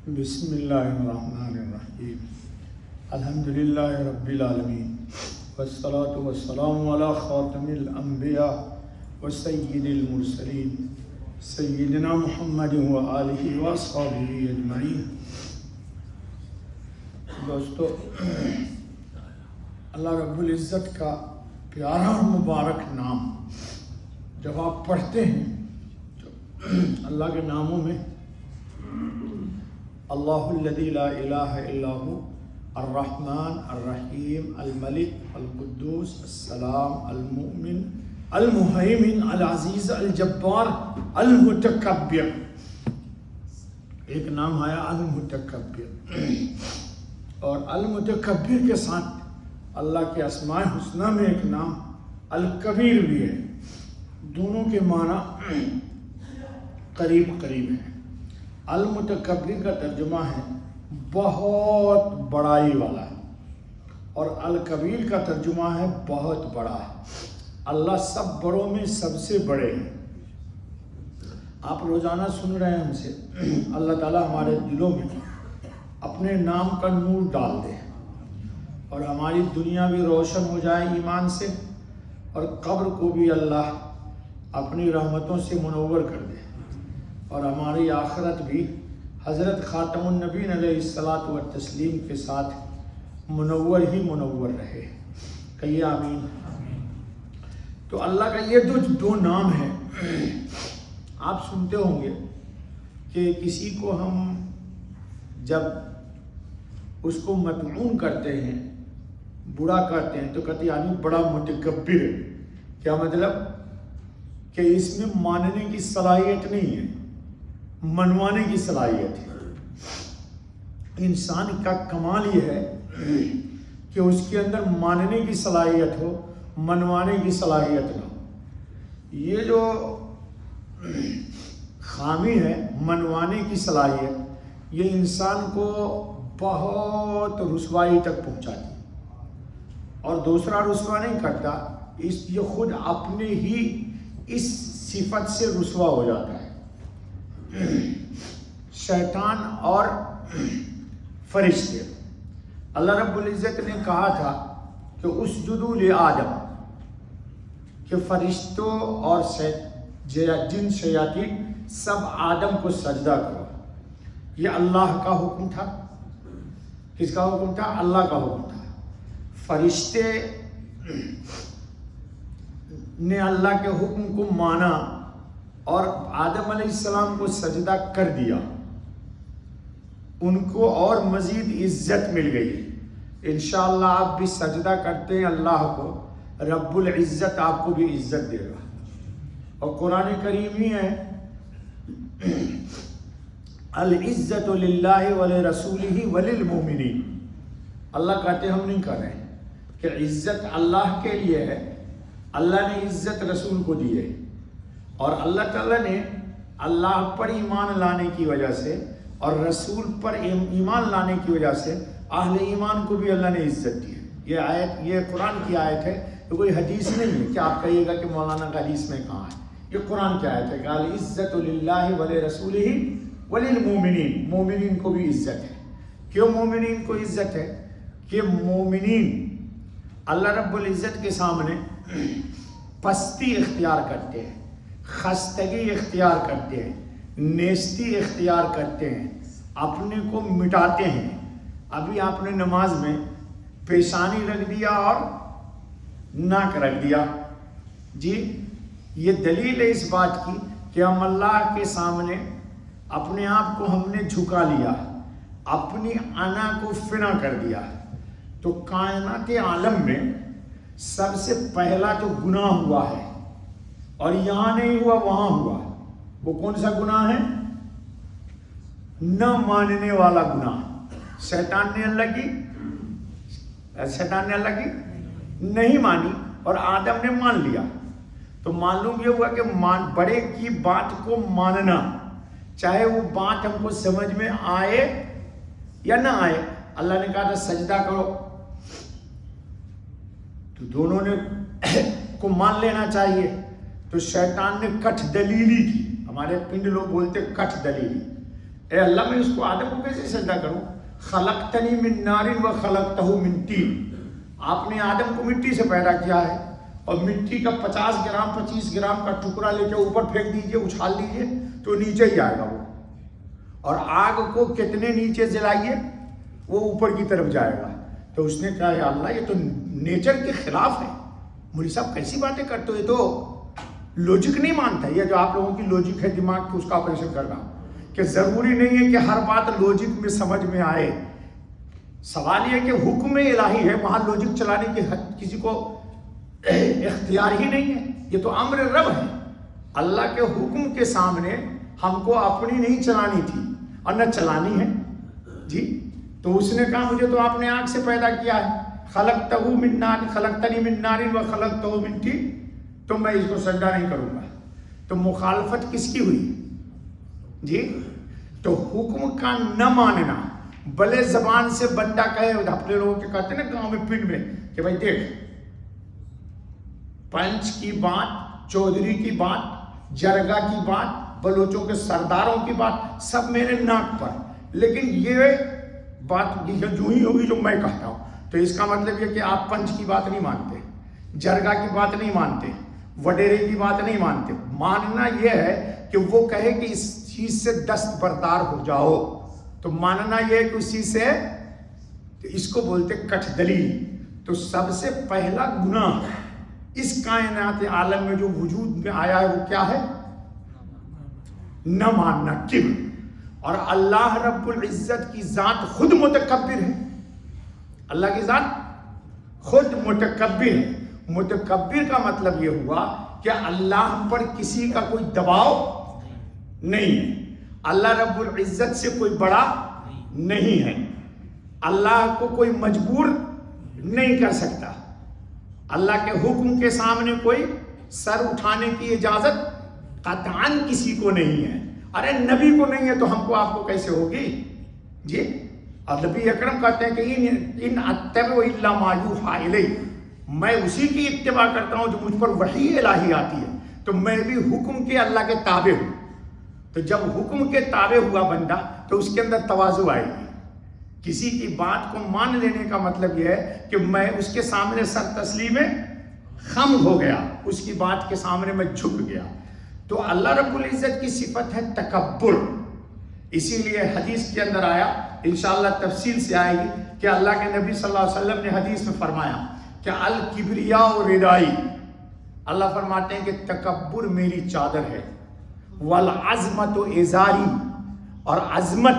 بسم اللہ الرحمن الرحیم الحمدللہ رب العالمین والصلاة والسلام علی خاتم الانبیاء وسید المرسلین سیدنا محمد وآلہ واصحابہ اجمعین۔ دوستو، اللہ رب العزت کا پیارا اور مبارک نام جب آپ پڑھتے ہیں تو اللہ کے ناموں میں اللہ الذی لا الہ الا هو الرحمن الرحیم الملک القدوس السلام المؤمن المہیمن العزیز الجبار المتکبر، ایک نام آیا المتکبر، اور المتکبر کے ساتھ اللہ کے اسماء الحسنی میں ایک نام الکبیر بھی ہے۔ دونوں کے معنی قریب قریب ہیں۔ المتکبر کا ترجمہ ہے بہت بڑائی والا، اور الکبیر کا ترجمہ ہے بہت بڑا ہے۔ اللہ سب بڑوں میں سب سے بڑے ہیں۔ آپ روزانہ سن رہے ہیں ہم سے، اللہ تعالیٰ ہمارے دلوں میں اپنے نام کا نور ڈال دے اور ہماری دنیا بھی روشن ہو جائے ایمان سے، اور قبر کو بھی اللہ اپنی رحمتوں سے منور کر دے، اور ہماری آخرت بھی حضرت خاتم النبیین علیہ الصلاۃ والتسلیم کے ساتھ منور ہی منور رہے۔ کہیے آمین۔ تو اللہ کا یہ دو نام ہیں۔ آپ سنتے ہوں گے کہ کسی کو ہم جب اس کو مطعون کرتے ہیں، برا کرتے ہیں، تو کہتے ہیں یعنی بڑا متکبر ہے۔ کیا مطلب؟ کہ اس میں ماننے کی صلاحیت نہیں ہے، منوانے کی صلاحیت ہے۔ انسان کا کمال یہ ہے کہ اس کے اندر ماننے کی صلاحیت ہو، منوانے کی صلاحیت نہ ہو۔ یہ جو خامی ہے منوانے کی صلاحیت، یہ انسان کو بہت رسوائی تک پہنچاتی ہے، اور دوسرا رسوا نہیں کرتا، یہ خود اپنے ہی اس صفت سے رسوا ہو جاتا ہے۔ شیطان اور فرشتے، اللہ رب العزت نے کہا تھا کہ اسجدوا لآدم، کہ فرشتوں اور جن شیاطین سب آدم کو سجدہ کرو۔ یہ اللہ کا حکم تھا۔ کس کا حکم تھا؟ اللہ کا حکم تھا۔ فرشتے نے اللہ کے حکم کو مانا اور آدم علیہ السلام کو سجدہ کر دیا، ان کو اور مزید عزت مل گئی۔ انشاءاللہ آپ بھی سجدہ کرتے ہیں اللہ کو، رب العزت آپ کو بھی عزت دے گا۔ اور قرآن کریم ہی ہے، العزت للہ ولرسولہ وللمؤمنین۔ اللہ کہتے ہم نہیں کر رہے کہ عزت اللہ کے لیے ہے، اللہ نے عزت رسول کو دی ہے، اور اللہ تعالیٰ نے اللہ پر ایمان لانے کی وجہ سے اور رسول پر ایمان لانے کی وجہ سے اہل ایمان کو بھی اللہ نے عزت دی ہے۔ یہ آیت، یہ قرآن کی آیت ہے، یہ کوئی حدیث نہیں ہے کہ آپ کہیے گا کہ مولانا کا حدیث میں کہاں ہے۔ یہ قرآن کی آیت ہے کہ العزت للہ ولرسولہ وللمؤمنین، مومنین کو بھی عزت ہے۔ کیوں مومنین کو عزت ہے؟ کہ مومنین اللہ رب العزت کے سامنے پستی اختیار کرتے ہیں، خستگی اختیار کرتے ہیں، نیستی اختیار کرتے ہیں، اپنے کو مٹاتے ہیں۔ ابھی آپ نے نماز میں پیشانی رکھ دیا اور ناک رکھ دیا، جی یہ دلیل ہے اس بات کی کہ ہم اللہ کے سامنے اپنے آپ کو ہم نے جھکا لیا، اپنی انا کو فنا کر دیا۔ تو کائنات عالم میں سب سے پہلا جو گناہ ہوا ہے، اور یہاں نہیں ہوا وہاں ہوا، وہ کون سا گناہ ہے؟ نہ ماننے والا گناہ۔ شیطان نے اللہ کی نہیں مانی اور آدم نے مان لیا۔ تو معلوم یہ ہوا کہ بڑے کی بات کو ماننا، چاہے وہ بات ہم کو سمجھ میں آئے یا نہ آئے۔ اللہ نے کہا تھا سجدہ کرو، تو دونوں نے کو مان لینا چاہیے۔ تو شیطان نے کٹھ دلیلی کی، ہمارے پنڈ لوگ بولتے کٹھ دلیلی، اے اللہ میں اس کو آدم کو کیسے سجدہ کروں؟ خلقتنی من نار و خلقتہ من طین، آپ نے آدم کو مٹی سے پیدا کیا ہے اور مٹی کا 50 گرام 25 گرام کا ٹکڑا لے کے اوپر پھینک دیجئے، اچھال دیجئے تو نیچے ہی آئے گا وہ، اور آگ کو کتنے نیچے جلائیے وہ اوپر کی طرف جائے گا۔ تو اس نے کہا یا اللہ یہ تو نیچر کے خلاف ہے، مولوی صاحب کیسی باتیں کرتے ہو، یہ تو لوجک نہیں مانتا، یہ جو آپ لوگوں کی لوجک ہے دماغ کی اس کا آپریشن کرنا، کہ ضروری نہیں ہے کہ ہر بات لوجک میں سمجھ میں آئے۔ سوال یہ کہ حکم الہی ہے، وہاں لوجک چلانے کی کسی کو اختیار ہی نہیں ہے، یہ تو امر رب ہے۔ اللہ کے حکم کے سامنے ہم کو اپنی نہیں چلانی تھی اور نہ چلانی ہے جی۔ تو اس نے کہا مجھے تو آپ نے آگ سے پیدا کیا ہے، خلقتہ من نار خلقتنی من نار و خلقتہ من طین، تو میں اس کو سجدہ نہیں کروں گا۔ تو مخالفت کس کی ہوئی جی؟ تو حکم کا نہ ماننا، بلے زبان سے بندہ کہے، اپنے لوگوں کے کہتے ہیں نا گاؤں میں پنڈ میں کہ بھائی دیکھ، پنچ کی بات، چودھری کی بات، جرگا کی بات، بلوچوں کے سرداروں کی بات سب میرے ناک پر، لیکن یہ بات جو ہی ہوگی جو میں کہتا ہوں۔ تو اس کا مطلب یہ کہ آپ پنچ کی بات نہیں مانتے، جرگا کی بات نہیں مانتے، وڈیرے کی بات نہیں مانتے۔ ماننا یہ ہے کہ وہ کہے کہ اس چیز سے دستبردار ہو جاؤ، تو ماننا یہ ہے کہ اس چیز سے، اس کو بولتے کٹھ دلیل۔ تو سب سے پہلا گناہ اس کائنات عالم میں جو وجود میں آیا ہے وہ کیا ہے؟ نہ ماننا، کبر۔ اور اللہ رب العزت کی ذات خود متکبر ہے، اللہ کی ذات خود متکبر ہے۔ متکبر کا مطلب یہ ہوا کہ اللہ پر کسی کا کوئی دباؤ نہیں ہے، اللہ رب العزت سے کوئی بڑا نہیں ہے، اللہ کو کوئی مجبور نہیں کر سکتا، اللہ کے حکم کے سامنے کوئی سر اٹھانے کی اجازت قطعاً کسی کو نہیں ہے۔ ارے نبی کو نہیں ہے تو ہم کو آپ کو کیسے ہوگی جی؟ اور نبی اکرم کہتے ہیں کہ ان اتبع الا ما یوحی الی، میں اسی کی اتباع کرتا ہوں جو مجھ پر وحی الہی آتی ہے، تو میں بھی حکم کے اللہ کے تابع ہوں۔ تو جب حکم کے تابع ہوا بندہ تو اس کے اندر تواضع آئے گی۔ کسی کی بات کو مان لینے کا مطلب یہ ہے کہ میں اس کے سامنے سر تسلیم خم ہو گیا، اس کی بات کے سامنے میں جھک گیا۔ تو اللہ رب العزت کی صفت ہے تکبر۔ اسی لیے حدیث کے اندر آیا، انشاءاللہ تفصیل سے آئے گی، کہ اللہ کے نبی صلی اللہ علیہ وسلم نے حدیث میں فرمایا کہ الکبریاء ردائی، اللہ فرماتے ہیں کہ تکبر میری چادر ہے، والعظمت ازاری، اور عظمت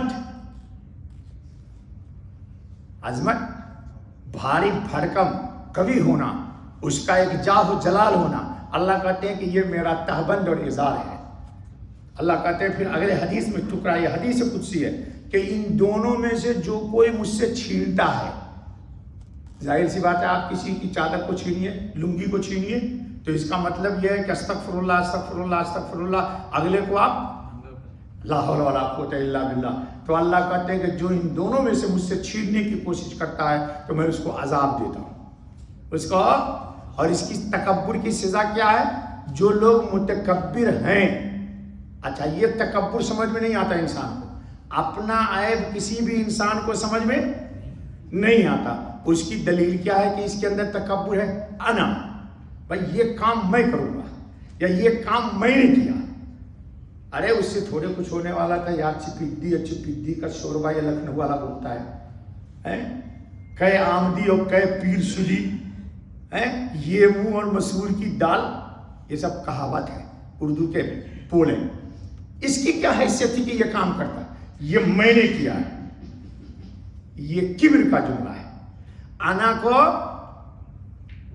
بھاری بھرکم قوی ہونا، اس کا ایک جاہ و جلال ہونا، اللہ کہتے ہیں کہ یہ میرا تہبند اور ازار ہے۔ اللہ کہتے ہیں پھر اگلے حدیث میں ٹکرا، یہ حدیث قدسی ہے کہ ان دونوں میں سے جو کوئی مجھ سے چھینتا ہے، ظاہر سی بات ہے آپ کسی کی چادر کو چھینیے، لنگی کو چھینیے تو اس کا مطلب یہ ہے کہ استغفر اللہ استغفر اللہ استغفر اللہ، اگلے کو آپ لا حول ولا قوت الا باللہ۔ تو اللہ کہتے ہیں کہ جو ان دونوں میں سے مجھ سے چھیننے کی کوشش کرتا ہے تو میں اس کو عذاب دیتا ہوں اس کو۔ اور اس کی تکبر کی سزا کیا ہے؟ جو لوگ متکبر ہیں، اچھا یہ تکبر سمجھ میں نہیں آتا انسان کو، اپنا عیب کسی بھی انسان کو سمجھ میں نہیں آتا۔ اس کی دلیل کیا ہے کہ اس کے اندر تکبر ہے؟ انا، بھائی یہ کام میں کروں گا یا یہ کام میں نے کیا۔ ارے اس سے تھوڑے کچھ ہونے والا تھا یار، چپیدی کا شوربہ یہ لکھنؤ والا بولتا ہے، کہے آمدی اور کہے پیر سجی، یہ منہ اور مسور کی دال، یہ سب کہاوت ہے، اردو کے پول ہیں۔ اس کی کیا حیثیت تھی کہ یہ کام کرتا؟ یہ میں نے کیا ہے، یہ کبر کا جملہ ہے۔ انا کو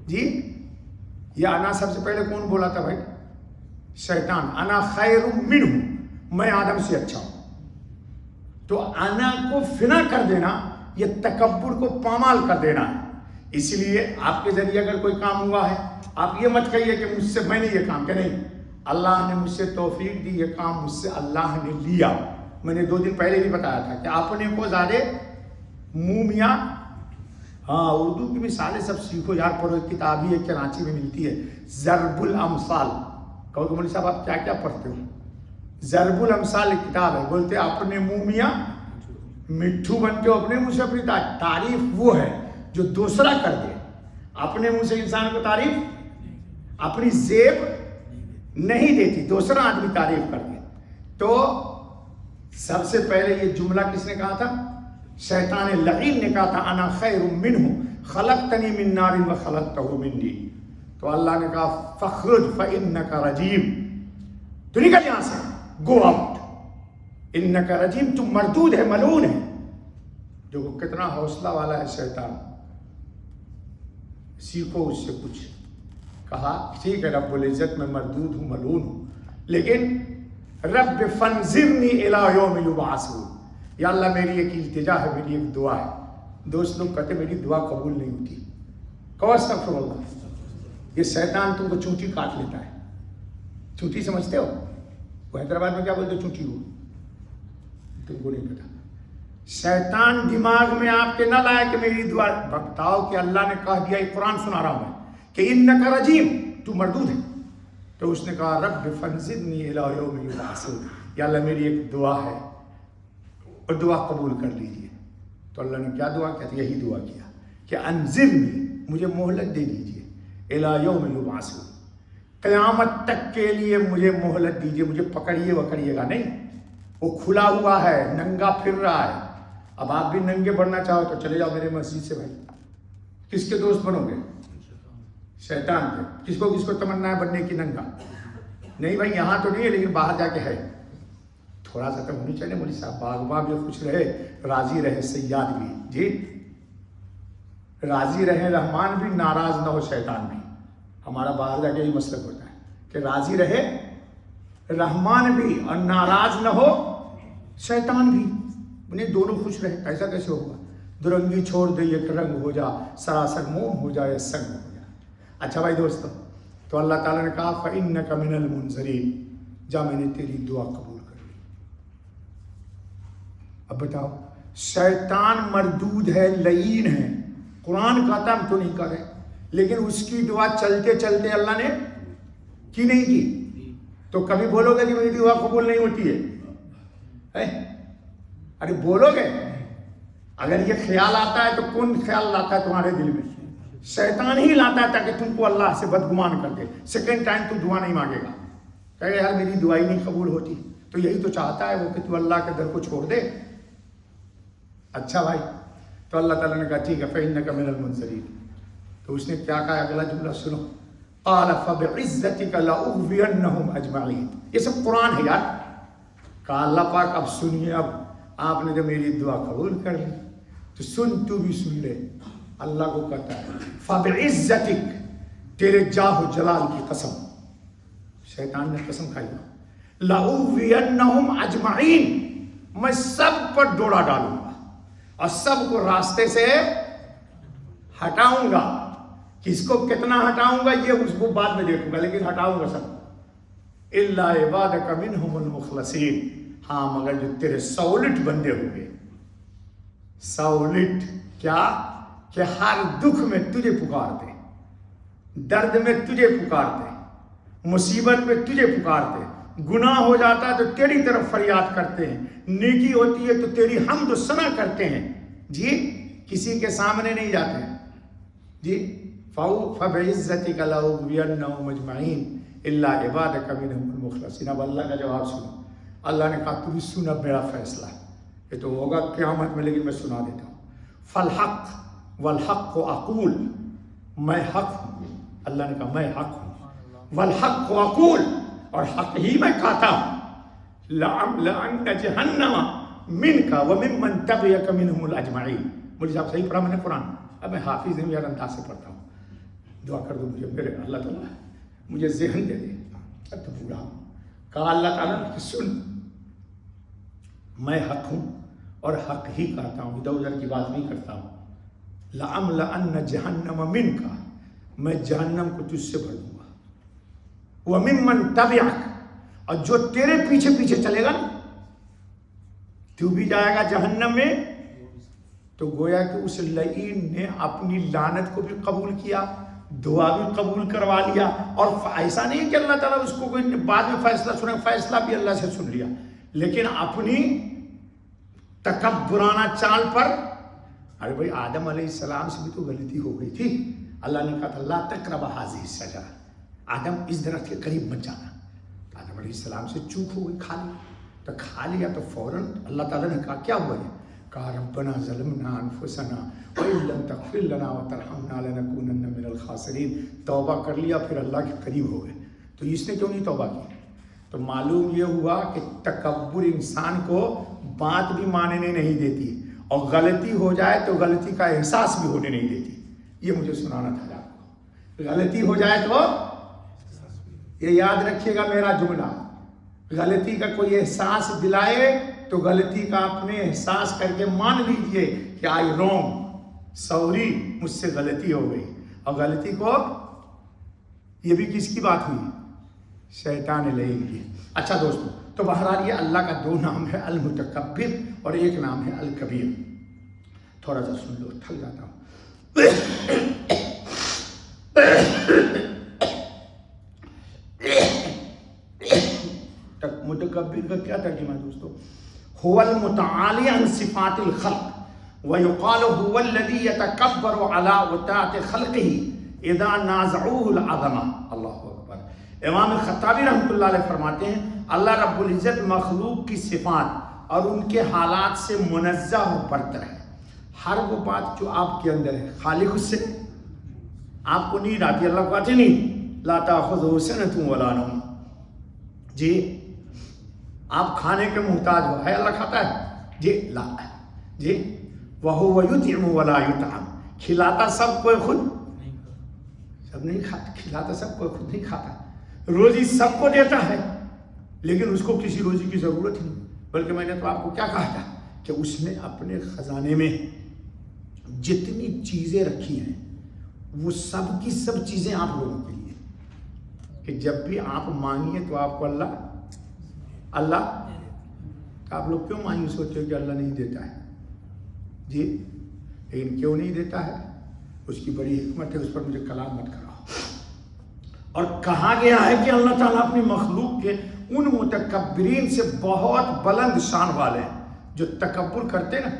جی، یہ انا سب سے پہلے کون بولا تھا بھائی؟ شیطان، انا خیر منہ، میں آدم سے اچھا ہوں۔ تو انا کو فنا کر دینا یہ تکبر کو پامال کر دینا ہے۔ اس لیے آپ کے ذریعے اگر کوئی کام ہوا ہے، آپ یہ مت کہیے کہ مجھ سے میں نے یہ کام کیا، نہیں، اللہ نے مجھ سے توفیق دی، یہ کام مجھ سے اللہ نے لیا۔ میں نے 2 دن پہلے بھی بتایا تھا کہ اپنے کو زیادہ منہ میاں، ہاں اردو کی مثالیں سب سیکھو یار، پڑھو، ایک کتاب ہی ہے کراچی میں ملتی ہے، ضرب الامثال۔ کہو کہ مولوی صاحب آپ کیا کیا پڑھتے ہو؟ ضرب الامثال کتاب ہے، بولتے اپنے منہ میاں مٹھو بن کے اپنے منہ سے اپنی تعریف وہ ہے جو دوسرا کر دے. اپنے منہ سے انسان کو تعریف اپنی زیب نہیں دیتی، دوسرا آدمی تعریف کر دے. تو سب سے پہلے یہ جملہ کس نے کہا تھا؟ شیطان لعین نے کہا تھا انا خیر منہ خلقتنی من نار وخلقتہ من طین. تو اللہ نے کہا فخرج فانک رجیم، تو نکل یہاں سے، گو آؤٹ، انک رجیم، تم مردود ہے، ملعون ہے. جو کتنا حوصلہ والا ہے شیطان، سیکھو اس سے کچھ. کہا ٹھیک ہے رب العزت میں مردود ہوں، ملعون ہوں، لیکن رب فانظرنی الی یوم یبعثون، یا اللہ میری ایک التجا ہے، میری ایک دعا ہے. دوست لوگ کہتے میری دعا قبول نہیں ہوتی. کہو استغفر اللہ. یہ شیطان تم کو چونٹی کاٹ لیتا ہے. چونٹی سمجھتے ہو؟ وہ حیدرآباد میں کیا بولتے چونٹی ہو؟ تم کو نہیں پتا. شیطان دماغ میں آپ کے نہ لائے کہ میری دعا، بتاؤ کہ اللہ نے کہہ دیا، یہ قرآن سنا رہا ہوں میں کہ انک رجیم، تو مردود ہے. تو اس نے کہا رب فانظرنی الی یوم یبعثون، یا اللہ میری ایک دعا ہے اور دعا قبول کر لیجیے. تو اللہ نے کیا دعا کیا؟ یہی دعا کیا کہ انظرنی، مجھے مہلت دے دیجیے، الی یوم یبعثون، قیامت تک کے لیے مجھے مہلت دیجیے، مجھے پکڑیے وکڑیے گا نہیں. وہ کھلا ہوا ہے، ننگا پھر رہا ہے. اب آپ بھی ننگے بڑھنا چاہو تو چلے جاؤ میرے مسجد سے. بھائی کس کے دوست بنو گے؟ شیطان کے. کس کو تمنا ہے بننے کی ننگا؟ نہیں بھائی یہاں تو نہیں ہے لیکن باہر جا کے ہے. تھوڑا سا تو ہونی چاہیے مولوی صاحب، باغباں بھی خوش رہے، راضی رہے سیاد بھی. جی راضی رہے رحمان بھی، ناراض نہ ہو شیطان بھی. ہمارا باہر جا کے یہی مسلک ہوتا ہے کہ راضی رہے رحمان بھی اور ناراض نہ ہو شیطان بھی. انہیں دونوں خوش رہے. ایسا کیسے ہوگا؟ درنگی چھوڑ دے ایک رنگ ہو جا، سراسر موم ہو جائے سنگ ہو جا. اچھا بھائی دوستو، تو اللہ تعالیٰ نے کہا فَإِنَّكَ مِنَ الْمُنظَرِينَ، جا میں نے تیری دعا قبول کر لی. اب بتاؤ، شیطان مردود ہے، لعین ہے. قرآن کہتا ہم تو نہیں کر رہے، لیکن اس کی دعا چلتے چلتے اللہ نے کی نہیں کی. تو کبھی بولو گے کہ میری دعا قبول نہیں ہوتی ہے؟ ارے بولو گے. اگر یہ خیال آتا ہے تو کون خیال لاتا ہے تمہارے دل میں؟ شیطان ہی لاتا ہے تاکہ تم کو اللہ سے بدگمان کر دے. سیکنڈ ٹائم تو دعا نہیں مانگے گا، کہے یار میری دعا ہی نہیں قبول ہوتی. تو یہی تو چاہتا ہے وہ کہ تو اللہ کے در کو چھوڑ دے. اچھا بھائی، تو اللہ تعالیٰ نے کہا ٹھیک ہے فَإِنَّكَ مِنَ الْمُنظَرِينَ. تو اس نے کیا کہا؟ اگلا جملہ سنو، قَالَ فَبِعِزَّتِكَ لَأُغْوِيَنَّهُمْ أَجْمَعِينَ. یہ سب قرآن ہے یار. کہا اللہ پاک اب سنیے، اب آپ نے جو میری دعا قبول کر لی تو سن، تو بھی سن لے. اللہ کو کہتا ہے فَبِعِزَّتِكَ، تیرے جاہ و جلال کی قسم. شیطان نے قسم کھائی، لَأُغْوِيَنَّهُمْ أَجْمَعِينَ، میں سب پر ڈوڑا ڈالوں گا اور سب کو راستے سے ہٹاؤں گا. کس کو کتنا ہٹاؤں گا یہ اس کو بعد میں دیکھوں گا، لیکن ہٹاؤں گا سب. إِلَّا عِبَادَكَ مِنْهُمُ الْمُخْلَصِينَ، ہاں مگر جو تیرے سولٹ بندے ہوں گے. سولٹ کیا؟ کہ ہر دکھ میں تجھے پکارتے، درد میں تجھے پکارتے، مصیبت میں تجھے پکارتے. گناہ ہو جاتا ہے تو تیری طرف فریاد کرتے ہیں، نیکی ہوتی ہے تو تیری حمد و ثنا کرتے ہیں. جی کسی کے سامنے نہیں جاتے ہیں. جی فَبِعِزَّتِكَ لَأُغْوِيَنَّهُمْ أَجْمَعِينَ إِلَّا عِبَادَكَ مِنْهُمُ الْمُخْلَصِينَ. اب اللہ کا جواب سنو. اللہ نے کہا تو بھی سن، اب میرا فیصلہ یہ تو ہوگا قیامت میں، لیکن میں سنا دیتا ہوں. فَالْحَقُّ وَالْحَقُّ أَقُولُ، میں حق ہوں. اللہ نے کہا میں حق ہوں. وَالْحَقُّ أَقُولُ، اور حق ہی میں کہتا ہوں. لَأَمْلَأَنَّ جَهَنَّمَ مِنْكَ وَمِمَّنْ تَبِعَكَ مِنْهُمُ الْأَجْمَعِينَ. مجھے صاحب صحیح پڑھا میں نے قرآن؟ اب میں حافظ ہوں یار، انداز سے پڑھتا ہوں. دعا کر دو مجھے میرے اللہ تعالیٰ، مجھے ذہن دے دے. اب تو بوڑھا ہوں. کہا اللہ تعالیٰ نے سن، میں حق ہوں اور حق ہی کہتا ہوں، ادھر ادھر کی بات نہیں کرتا ہوں. لَأَمْلَأَنَّ جَهَنَّمَ مِنْكَ، میں جہنم کو تجھ سے بھر دوں گا. وَمِمَّنْ تَبِعَكَ، اور جو تیرے پیچھے پیچھے چلے گا نا، تو بھی جائے گا جہنم میں. تو گویا کہ اس لعین نے اپنی لعنت کو بھی قبول کیا دعا بھی قبول کروا لیا. اور ایسا نہیں کہ اللہ تعالیٰ اس کو کوئی بعد میں فیصلہ سنے، فیصلہ بھی اللہ سے سن لیا، لیکن اپنی تکبرانہ چال پر. ارے بھائی آدم علیہ السلام سے بھی تو غلطی ہو گئی تھی. اللہ نے کہا تھا لا تقربا ھذہ الشجرہ، آدم اس درخت کے قریب مت جانا. آدم علیہ السلام سے چوک ہو گئی، کھا لیا. تو کھا لیا تو فوراً اللہ تعالیٰ نے کہا کیا ہوا ہے؟ کہا ربنا ظلمنا انفسنا وان لم تغفر لنا وترحمنا لنکونن من الخاسرین. توبہ کر لیا، پھر اللہ کے قریب ہو گئے. تو اس نے کیوں نہیں توبہ کی؟ تو معلوم یہ ہوا کہ تکبر انسان کو بات بھی ماننے نہیں دیتی، اور غلطی ہو جائے تو غلطی کا احساس بھی ہونے نہیں دیتی. یہ مجھے سنانا تھا آپ کو. غلطی ہو جائے تو یہ یاد رکھیے گا میرا جملہ، غلطی کا کوئی احساس دلائے تو غلطی کا اپنے احساس کر کے مان لیجئے کہ آئی رونگ، سوری، مجھ سے غلطی ہو گئی. اور غلطی کو یہ بھی کس کی بات ہوئی؟ شیطان لعین کی. اچھا دوستو، تو بہرحال یہ اللہ کا دو نام ہے، المتکبر اور ایک نام ہے الکبیر. تھوڑا سا سن لو، تھک جاتا ہوں. متکبر کا کیا ترجمہ ہے دوستو؟ هو المتعالی عن صفات الخلق ويقال هو الذي يتكبر على وطاعة خلقه اذا نازعوه العظمة. اللہ اکبر. امام خطابی رحمۃ اللہ علیہ فرماتے ہیں اللہ رب العزت مخلوق کی صفات اور ان کے حالات سے منزہ اور برتر ہے. ہر وہ بات جو آپ کے اندر ہے، خالق اس سے. آپ کو نیند آتی، اللہ کو آتی نہیں. لا تأخذہ سنۃ ولا نوم. جی آپ کھانے کے محتاج ہو، ہے اللہ کھاتا ہے؟ جی لا. جی وَهُوَ يُطْعِمُ وَلَا يُطْعَمُ. کھلاتا سب کوئی خود سب نہیں کھاتا، کھلاتا سب کوئی خود نہیں کھاتا. روزی سب کو دیتا ہے لیکن اس کو کسی روزی کی ضرورت نہیں. بلکہ میں نے تو آپ کو کیا کہا تھا کہ اس نے اپنے خزانے میں جتنی چیزیں رکھی ہیں وہ سب کی سب چیزیں آپ لوگوں کے لیے، کہ جب بھی آپ مانگیے تو آپ کو اللہ آپ لوگ کیوں مایوس ہوتے ہو کہ اللہ نہیں دیتا ہے؟ جی لیکن کیوں نہیں دیتا ہے؟ اس کی بڑی حکمت ہے، اس پر مجھے کلام مت کراؤ. اور کہا گیا ہے کہ اللہ تعالیٰ اپنی مخلوق کے ان متکبرین سے بہت بلند شان والے ہیں جو تکبر کرتے نا.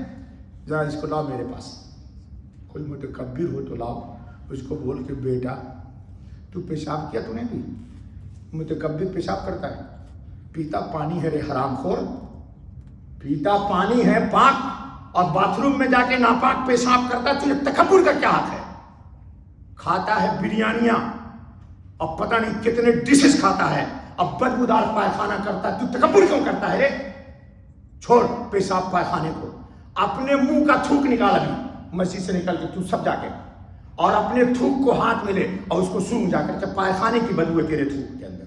ذرا اس کو لاؤ میرے پاس. کوئی متکبر ہو تو لاؤ، اس کو بول کے بیٹا تو پیشاب کیا تو نہیں بھی؟ متکبر پیشاب کرتا ہے، پیتا پانی ہے رے حرام خور، پیتا پانی ہے پاک اور باتھ روم میں جا کے ناپاک پیشاب کرتا ہے. تجھے تکبر کا کیا حق ہے؟ کھاتا ہے بریانیاں اور پتہ نہیں کتنے ڈشز کھاتا ہے، اب بدبودار پائخانہ کرتا ہے. تو تکبر کیوں کرتا ہے رے؟ چھوڑ پیشاب پائخانے کو، اپنے منہ کا تھوک نکال ابھی مسجد سے نکل کے تو سب جا کے، اور اپنے تھوک کو ہاتھ میں لے اور اس کو سونگ جا کر کہ پائخانے کی بدبو ہے تیرے تھوک کے اندر.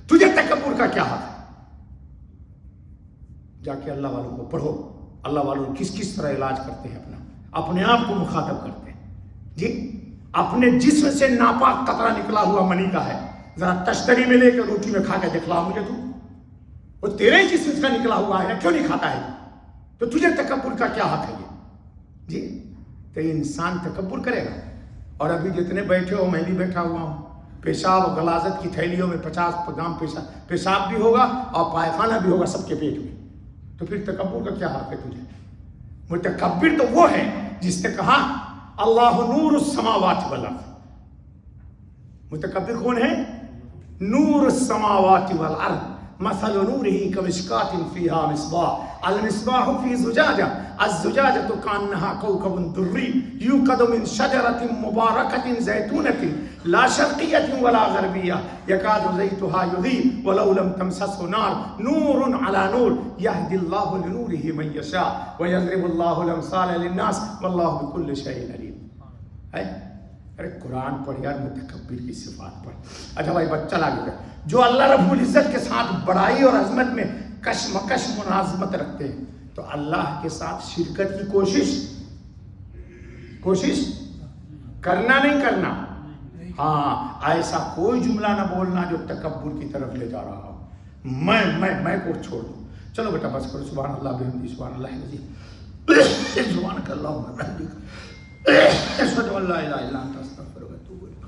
تجھے تکبر کا کیا حق ہے؟ جا کے اللہ والوں کو پڑھو، اللہ والوں کس کس طرح علاج کرتے ہیں، اپنے آپ کو مخاطب کرتے ہیں. جی اپنے جسم سے ناپاک قطرہ نکلا ہوا منی کا ہے، ذرا تشتری میں لے کے روٹی میں کھا کے دکھلاؤ مجھے. تو وہ تیرے جسم کا نکلا ہوا ہے، کیوں نہیں کھاتا ہے؟ تو تجھے تکبر کا کیا حق ہے یہ؟ جی تو انسان تکبر کرے گا. اور ابھی جتنے بیٹھے ہو، میں بھی بیٹھا ہوا ہوں، پیشاب اور غلاظت کی تھیلیوں میں 50 گرام پیشاب بھی ہوگا اور پائخانہ بھی ہوگا سب کے پیٹ میں. تو پھر تکبر کا کیا حق ہے تجھے؟ متکبر تو وہ ہے جس نے کہا اللہ نور السماوات والارض. متکبر کون ہے؟ نور السماوات والارض مثل نوره كمشكاة فيها مصباح المصباح في زجاجة الزجاجة كأنها كوكب دري يوقد من شجرة مباركة زيتونة لا شرقية ولا غربية يكاد زيتها يضيء ولو لم تمسسه نار نور على نور يهدي الله لنوره من يشاء ويضرب الله الأمثال للناس والله بكل شيء عليم. ارے قرآن پڑھ یار، متکبر کی صفات پڑھ. اچھا بھائی بات چلا گیا. جو اللہ رب العزت کے ساتھ بڑائی اور عظمت میں کشمکش مناظمت رکھتے ہیں تو اللہ کے ساتھ شرکت کی کوشش کرنا نہیں کرنا. ہاں ایسا کوئی جملہ نہ بولنا جو تکبر کی طرف لے جا رہا ہو. میں کو چھوڑ دو. چلو بیٹا بس کرو. سبحان اللہ بحمدہ سبحان اللہ العظیم سبحانک اللہم وبحمدک اشہد ان لا الہ الا انت استغفرک و اتوب الیک.